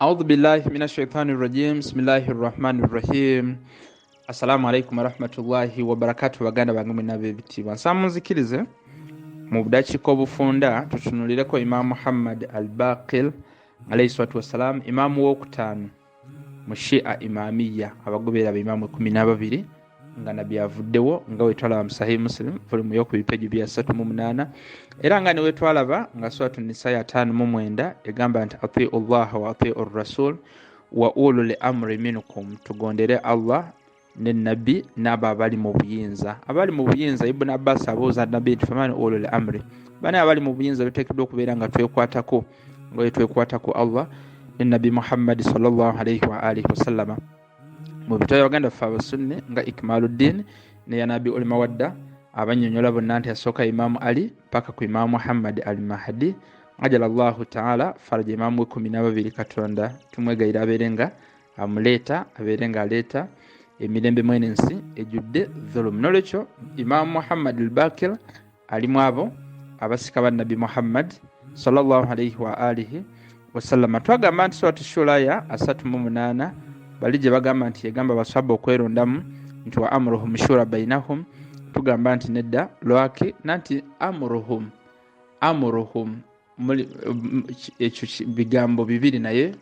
أعوذ بالله من الشيطان الرجيم بسم الله الرحمن الرحيم Assalamu alaikum warahmatullahi wabarakatuh baganda bange mwenna b'ebitiibwa nsamunzikirize mu budakiika obufunda tutunulireko Imam Muhammad al-Baqir alayhi salatu wassalam imaamu w'okutaano mu Shia Imamiyya abagobera b'imaamu 12 nga nabbi avuddewo nga wetwalaba mu Sahih Muslim volume y'okubiri peegi 308 era nga ne wetwalaba nga suratu Nisa ya 5:9 egamba nti atiu Allah wa atiu Rasul wa ulul amri minkum, tugondere Allah ne nabbi n'abo abali mu buyinza. Abali mu buyinza Ibn Abbas abuuza nabbi nti famani ulul amri, bani abali mu buyinza beteekeddwa okubeera nga twekwatako nga twekwatako Allah ne nabbi Muhammad sallallahu alayhi wa alihi wasallama. Mu bitabo baganda ffe abasunni nga Ikmaluddin ne ya Nabi ul Mawadda abanyonyola bonna nti yasooka Imam Ali paka ku Imam Muhammad al-Mahdi ajala Allahu ta'ala faraja imaamu 12 Katonda tumwegayira abeerenga amuleeta abeerenga aleeta emirembe mwene ensi ejjudde dhulum. Nolwekyo Imam Muhammad al-Baqir alimu abo abasika ba Nabi Muhammad sallallahu alayhi wa alihi wasallama. Twagamba nti suratu Shura ya 38 bali gye bagamba nti yegamba baswaba okwerondamu nti wa amruhum shura bainahum, tugamba nti nedda lwaki nanti amruhum ekyo bigambo bibiri naye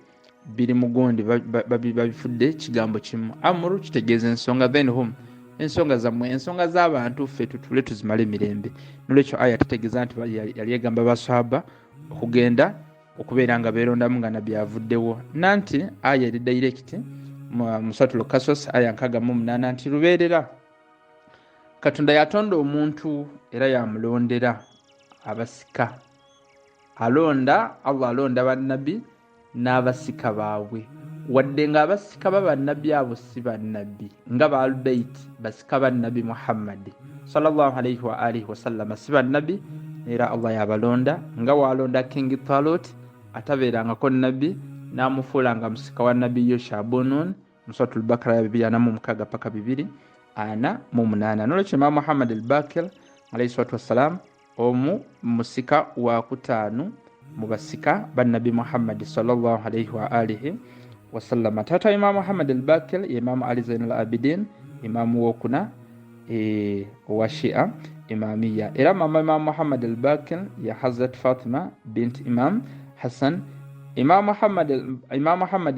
biri mugondi babifudde kigambo kimu. Amru kitegeeza ensonga, then hum ensonga zammwe, ensonga z'abantu ffe tutule tuzimale emirembe. Nolwekyo aya tutegeeza nti yali egamba baswaba okugenda okubeera nga beerondamu nga nabbi avuddewo. Nanti aya eri direct mu suratul Qasas aya 68 nti lubeerera Katonda yatonda omuntu era yamulondera abasika. Allah alonda bannabbi n'abasika baabwe, wadde nga abasika b'abannabbi abo si bannabbi nga ba Al-Bayt basika bannabbi Muhammad sallallahu alayhi wa alihi wasallama si bannabbi, era Allah yabalonda nga walonda King Talut atabeerangako nabbi n'amufuulanga musika wa nabbi Yoshabunun mu suratul Baqara 206 paka 248. Nolwekyo Imam Muhammad al-Baqir alayhi salatu wassalam omu musika wa kutaano mu basika ba Nabi Muhammad sallallahu alayhi wa alihi wasallam. Tata Imam Muhammad al-Baqir Imam Ali Zainul Abidin imamu wokuna wa Shia Imamiyya, era mama Imam Muhammad al-Baqir ya Hazrat Fatima bint Imam Hassan. Imam Muhammad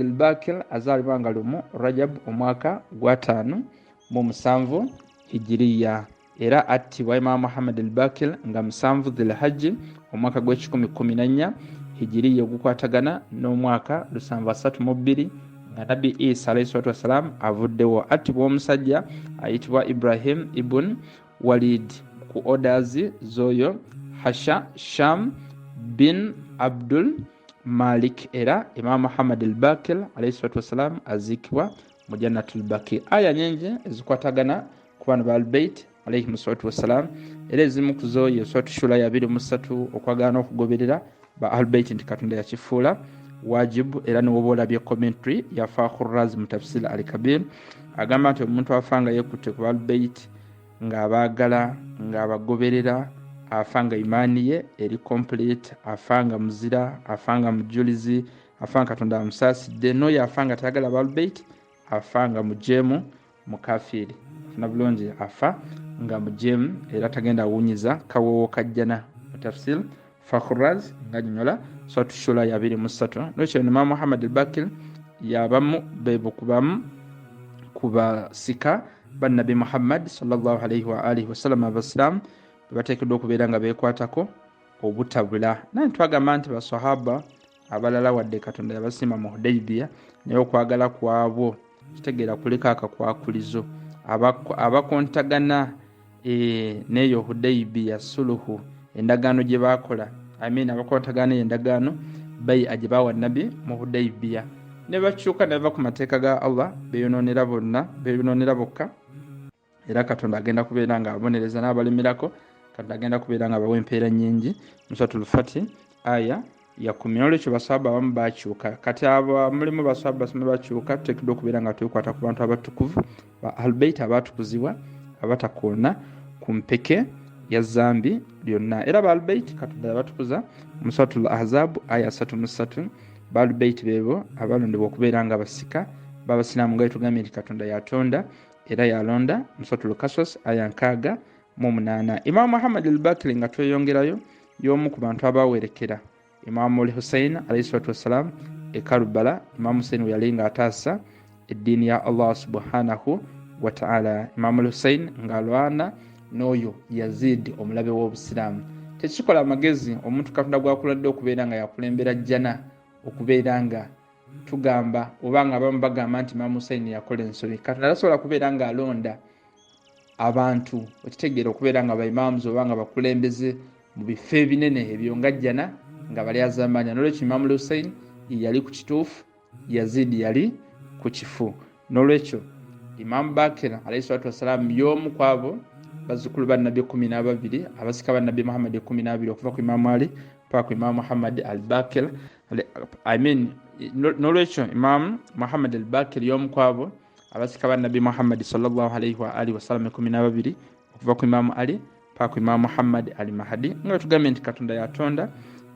al-Baqir azalibwa nga lumu Rajab omwaka gwa 5 mu 7 Hijriya, era attibwa Imam Muhammad al-Baqir nga 7 Dhul-Hajj omwaka gwa 1014 Hijriya ogukwatagana n'omwaka 732 nga Nabi Isa alayhi salatu wassalam avuddewo. Attibwa omusajja ayitibwa Ibrahim ibn Walid ku orders zoyo Sham bin Abdul Malik, era Imam Muhammad al-Baqir alayhi salatu wassalam azikibwa mu Jannatul Baqi. Aya nyingi ezikwatagana ku bana ba Al-Bayt alayhi salatu wassalam, era ezimu ku zo ye suratu Shura ya 23 okwagana okugoberera ba Al-Bayt nti Katonda yakifuula wajibu, era ne wobola bya commentary ya Fakhur Razi mu tafsir al-Kabir agamba nti omuntu afanga yekutte ku Al-Bayt nga abaagala nga abagoberera afanga imani ye eri complete, afanga muzira, afanga mujulizi, afanga Katonda amusaasidde. N'oyo afanga tayagala Al-Bayt afanga mujemu mukafiri na bulungi afa nga mujemu era tagenda awunyiza kawowo kajjana mu tafsir Fakhraz nga jinyola suratu Shura ya 23. N'ekyo Imam Muhammad al-Baqir yabamu bebukubamu kubasika ba Nabi Muhammad sallallahu alayhi wa alihi wasallam abasilamu bateekeddwa okubeera nga beekwatako obutabula. Naye twagamba nti basahaba abalala wadde Katonda yabasima mu Hudaybiyah naye okwagala kwabo kitegeera kuleka akakwakulizo abakontagana neyo Hudaybiyah suluhu endagaano gye bakola, abakontagana endagaano bai gye bawa Nabi mu Hudaybiyah ne bakyuka ne bava ku mateeka ga Allah beeyonoonera bokka, era Katonda agenda kubeera nga abonereza n'abalemerako. Katonda agenda kubeera nga bawa empeera nnyingi mu suratul Fatih aya ya 10. Nolwekyo basahaba abamu bakyuka, kati mulimu basahaba basome bakyuka, tuteekeddwa okubeera nga twekwata ku bantu abatukuvu ba Al-Bayt abatukuzibwa abatakoona ku mpeke ya zambi lyonna, era ba Al-Bayt Katonda yabatukuza mu suratul Ahzab aya 33 balu bait bebo abalondebwa okubeera nga basika babasiraamu nga tugambye nti Katonda yatonda era yalonda Suratul Qasas aya 6:8. Imam Muhammad al-Baqir nga tweyongerayo y'omu ku bantu abawerekera Imam al-Hussein alayhi salatu wassalam e Karbala. Imam Hussein yali nga ataasa eddiini ya Allah subhanahu wa ta'ala. Imam al-Hussein ng'alwana n'oyo Yazid omulabe w'Obusiraamu. Tekikola amagezi omuntu Katonda gwakuladde okubeera nga yakulembera jjana okubeera nga tugamba obanga abamu bagamba nti Imam Hussein yakola ensobi. Katonda tasobola kubeera nga alonda abantu okitegeera okubeera nga baimaamuzi obanga bakulembeze mu bifo ebinene ebyo nga jjana nga bali azamanya. N'olwekyo Imam Hussein yali ku kituufu, Yazid yali ku kifu. N'olwekyo Imam Bakir alayhi salatu wassalam y'omu kwabo bazzukulu ba Nabbi 12 abasika ba Nabbi Muhammad 12 okuva ku Imam Ali paka ku Imam Muhammad al-Bakir. N'olwekyo Imam Muhammad al-Bakir y'omu kwabo abasika ba Nabbi Muhammad sallallahu alayhi wa alihi wasallam 12 okuva ku Imam Ali paka ku Imam Muhammad al-Mahdi. Nga tugambye nti Katonda yatonda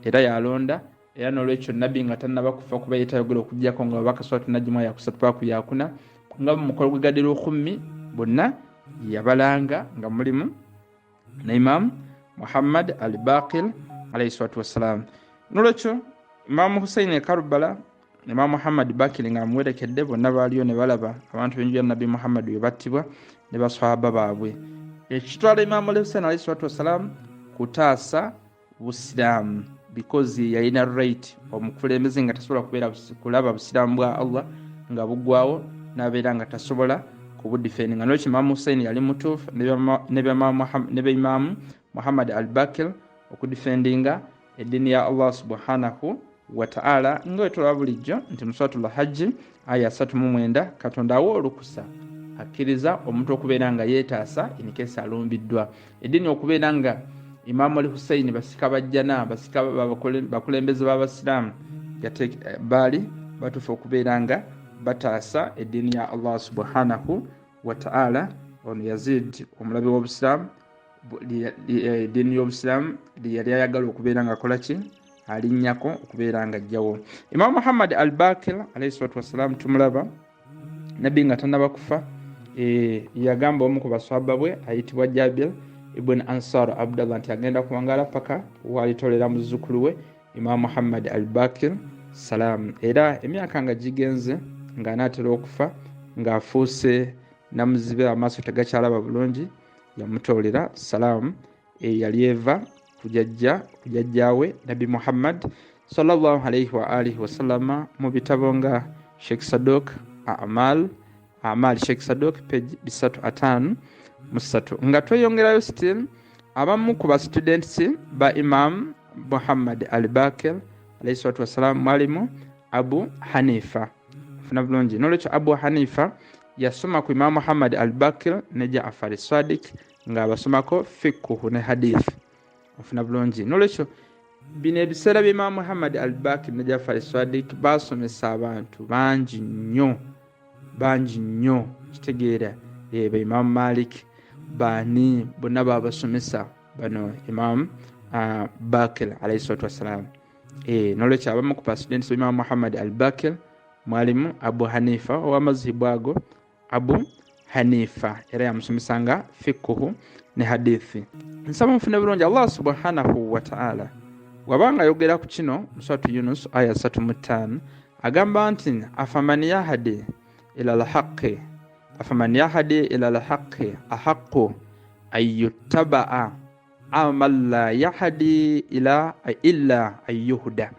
era yalonda era n'olwekyo Nabbi nga tannaba kufa kuba yetayogera okujjako nga babaka Suratu Najmu ya 3 paka ku ya 4 nga mu mukolo gw'Egadir al-Khummi bonna yabalanga nga mulimu na Imam Muhammad al-Baqir alayhi salatu wassalam. N'olwekyo Imam Hussein e Karbala Imam Muhammad Bakir nga amuwerekedde bonna baaliyo ne balaba abantu b'enju ya Nabbi Muhammad bwe battibwa ne baswahaba baabwe. Ekitwala Imam Hussein alayhi salatu wassalam kutaasa Busiraamu because yalina right omukulembeze nga tasobola kubeera kulaba Busiraamu bwa Allah nga bugwawo n'abeera nga tasobola kubudifendinga. N'olwekyo Imam Hussein yali mutuufu ne Imam Muhammad al-Bakir okudifendinga eddiini ya Allah subhanahu wa ta'ala. Nga tulaba bulijjo nti mu Suratul Hajj aya 39 Katonda awa olukusa akkiriza omuntu okubeera nga yeetaasa in case alumbiddwa. Eddiini okubeera nga Imam al-Hussein basika bajjana basika bakulembeze b'Abasiraamu baali batuufu okubeera nga bataasa eddiini ya Allah subhanahu wa ta'ala. Ono Yazid omulabe w'Obusiraamu eddiini y'Obusiraamu yali ayagala okubeera nga akola ki alinnyako okubeera nga ajjawo. Imam Muhammad al-Baqir alayhi salatu wassalam tumulaba Nabbi nga tannaba kufa yagamba omu ku baswahaba bwe ayitibwa Jabir ibn Ansar Abdullah nti agenda kuwangala paka walitolera muzzukulu we Imam Muhammad al-Baqir salam. Era emyaka nga gigenze nga anaatera okufa ng'afuuse namuzibe amaaso tegakyalaba bulungi yamutolera salam yali eva kujajjawe Nabi Muhammad sallallahu alayhi wa alihi wasallama mu bitabo nga Sheikh Sadok Amal Sheikh Sadok page 353 nga tweyongerayo still abamu ku ba students ba Imam Muhammad al-Baqir alayhi salatu wassalam mwalimu Abu Hanifa funa bulungi. N'olwekyo Abu Hanifa yasoma ku Imam Muhammad al-Baqir ne Ja'far as-Sadiq nga abasomako fiqh ne hadith funa bulungi. N'olwekyo bino ebiseera bya Imam Muhammad al-Baqir ne Ja'far as-Sadiq basomesa abantu bangi nnyo kitegeera ba Imam Malik bani bonna babasomesa bano Imam Baqir alayhi salatu wassalam. N'olwekyo abamu ku students Imam Muhammad al-Baqir mwalimu Abu Hanifa ow'amazhibu ago Abu Hanifa era yamusomesanga fiqh ne hadithi. Nsaba mufune bulungi Allah subhanahu wa ta'ala wabanga yogera ku kino mu Suratu Yunus aya 3:5 agamba nti afaman yahdi ila al-haqqi ahaqqu ayyuttaba'a amal la yahdi ila illa ayyuhda.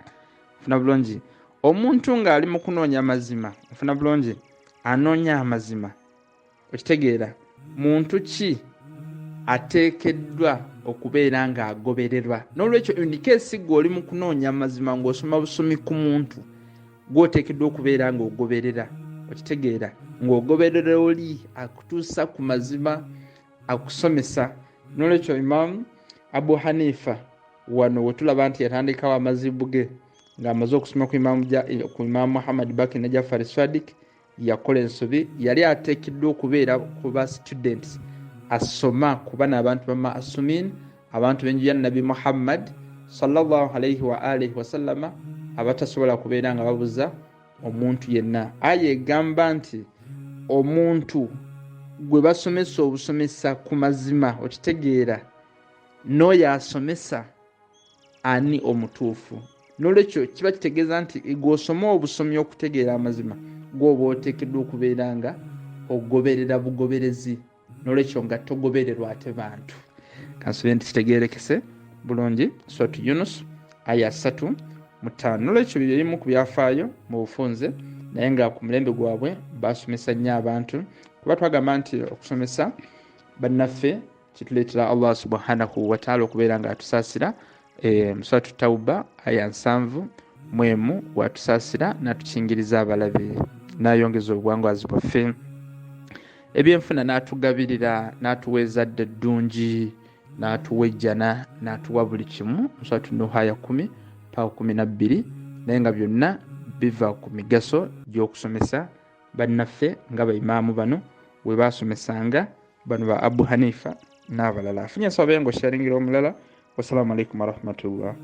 Funa bulungi omuntu ng'ali mu kunoonya mazima funa bulungi anoonya amazima okitegeera muntu ki ateekeddwa okubeera nga agobererwa. N'olwekyo indikeesi gw'oli mu kunoonya amazima ng'osoma busomi ku muntu gw'oteekeddwa okubeera nga ogoberera okitegeera ng'ogoberera oli akutuusa ku mazima akusomesa. N'olwekyo Imam Abu Hanifa wano wetulaba nti yatandikawo amazibu ge ng'amaze okusoma ku Imam Muhammad Baqir ne Ja'far as-Sadiq yakola ensobi yali ateekeddwa okubeera ku ba students asoma kuba n'abantu bama asumin abantu b'enju ya Nabi Muhammad sallallahu alayhi wa alihi wasallama abatasobola kubeera nga babuza omuntu yenna. Aya egamba nti omuntu gwe basomesa obusomesa ku mazima okitegeera n'oyo asomesa ani omutuufu. Nolwekyo kiba kitegeeza nti gw'osoma obusomi okutegeera amazima gw'oba oteekeddwa okubeera nga ogoberera bugoberezi, nolwekyo nga togobererwa ate bantu. Kansubire nti kitegeerekese bulungi. Suratu Yunus aya 3:5. Nolwekyo byebimu ku byafaayo mu bufunze, naye nga ku mulembe gwabwe basomesa nnyo abantu, kuba twagamba nti okusomesa bannaffe kituleetera Allah subhanahu wa ta'ala okubeera nga atusaasira. Suratu Tauba aya 7:1 watusaasira n'atukingiriza abalabe n'ayongeza obuwangwazi bwaffe. Ebyenfuna n'atugabirira, n'atuweeza dda eddungi, n'atuwejjana, n'atuwa buli kimu. Suratu Nuh aya 10-12. Naye nga byonna biva ku migaso gy'okusomesa bannaffe nga baimaamu bano we basomesanga, bano ba Abu Hanifa n'abalala. Afunye ensonga ngo sharingira omulala. Wassalamu alaikum warahmatullah.